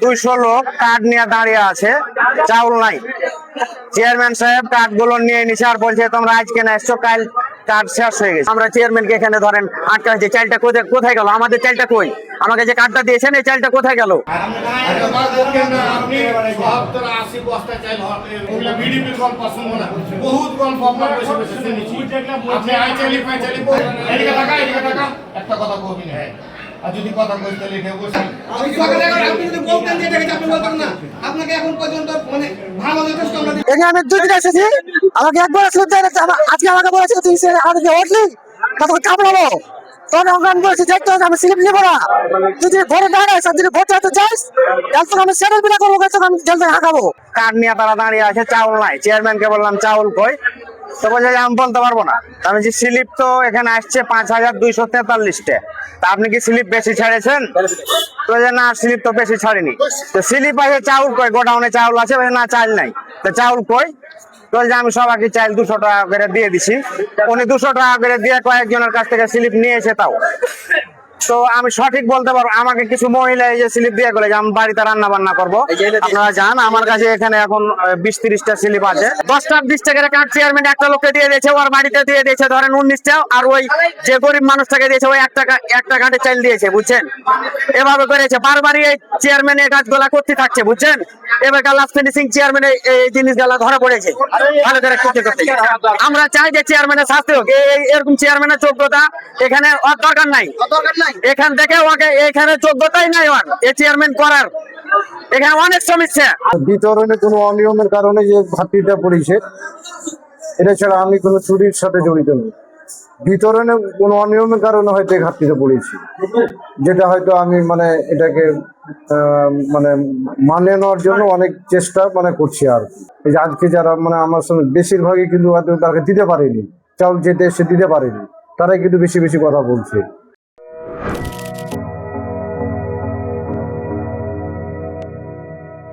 200 লোক কার্ড নিয়ে দাঁড়িয়ে আছে, চাউল নাই। চেয়ারম্যান সাহেব কার্ড গুলো নিয়ে নিছে আর বলছে তোমরা আজকে না এসছো, কাল কার্ড শেষ হয়ে গেছে। আমরা চেয়ারম্যানকে এখানে ধরেন আটকা আছে, চালটা কোথায় গেল? আমাদের চালটা কই? আমাকে যে কার্ডটা দিয়েছেন এই চালটা কোথায় গেল? একটা কথা কবি না, আর যদি কথা কইতে লিখে বসেন আপনি যদি বলতেন যে এটাকে আপনি বলতেন না, আপনাকে এখন পর্যন্ত মানে ভালো যথেষ্ট আমরা এখানে আমি 2 দিন এসেছি, আমাকে একবার স্লিপ দেয় না, আজকে আমাকে বলেছে তুই আমাকে উঠলি কত কামড়াবো, তখন আমি বলেছি দেখতে আমি স্লিপ নেবো না, তুই যদি ভোটে দাঁড়াইস যদি ভোটে হতে যাস তাহলে আমি সেটেল বিনা করবো, আমি জেলতে হাঁকাবো। কার্ড নিয়ে তারা দাঁড়িয়ে আছে, চাউল নাই। চেয়ারম্যানকে বললাম চাউল কই, তো বলছে যে আমি বলতে পারবো না। আমি যে স্লিপ তো এখানে আসছে 5243-টা, তা আপনি কি স্লিপ বেশি ছাড়েছেন? তো যে না, স্লিপ তো বেশি ছাড়িনি। তো স্লিপ আছে, চাউল কই? গোডাউনে চাউল আছে, না চাল নাই। তো চাউল কই? তো যে আমি সবাইকে চাল 200 টাকা করে দিয়ে দিছি। উনি 200 টাকা করে দিয়ে কয়েকজনের কাছ থেকে স্লিপ নিয়েছে তাও। তো আমি সঠিক বলতে পারবো, আমাকে কিছু মহিলা এই যে স্লিপ দিয়ে গেলে যে আমি বাড়িতে রান্না বান্না করবো, আপনারা জান আমার কাছে এখানে এখন 20-30টা স্লিপ আছে। 10টা 20 টাকার কার্ড চেয়ারম্যান একটা লোককে দিয়ে দিয়েছে, ওর বাড়িতে দিয়ে দিয়েছে ধরেন 19টা, আর ওই যে গরিব মানুষটাকে দিয়েছে ওই একটা কার্ডে চাল দিয়েছে, বুঝছেন? এভাবে করেছে, বারবারই এই চেয়ারম্যান এই কাজগুলা করতে থাকছে, বুঝছেন? এবার লাস্ট ফিনিশিং চেয়ারম্যান এই জিনিসগুলা ধরা পড়েছে ভালো করে করতে করতে। আমরা চাই যে চেয়ারম্যানের শাস্তি হোক, এরকম চেয়ারম্যানের যোগ্যতা এখানে দরকার নাই। এখান থেকে ওকে এখানে যোগ্যতাই নাই ওর এই চেয়ারম্যান করার, এখানে অনেক সমস্যা। বিতরণে কোনো অনিয়মের কারণে যে ঘাটতিটা পড়েছে, এটা ছাড়া আমি কোনো চুরির সাথে জড়িত নই। বিতরণে কোনো অনিয়মের কারণে হয়তো এই ঘাটতিটা পড়েছি, যেটা হয়তো আমি মানে এটাকে মানে মানে নেওয়ার জন্য অনেক চেষ্টা করছি। আর এই যে আজকে যারা আমার সঙ্গে বেশিরভাগই কিন্তু হয়তো তাকে দিতে পারেনি, চাউল যেতে এসে দিতে পারেনি, তারাই কিন্তু বেশি বেশি কথা বলছে।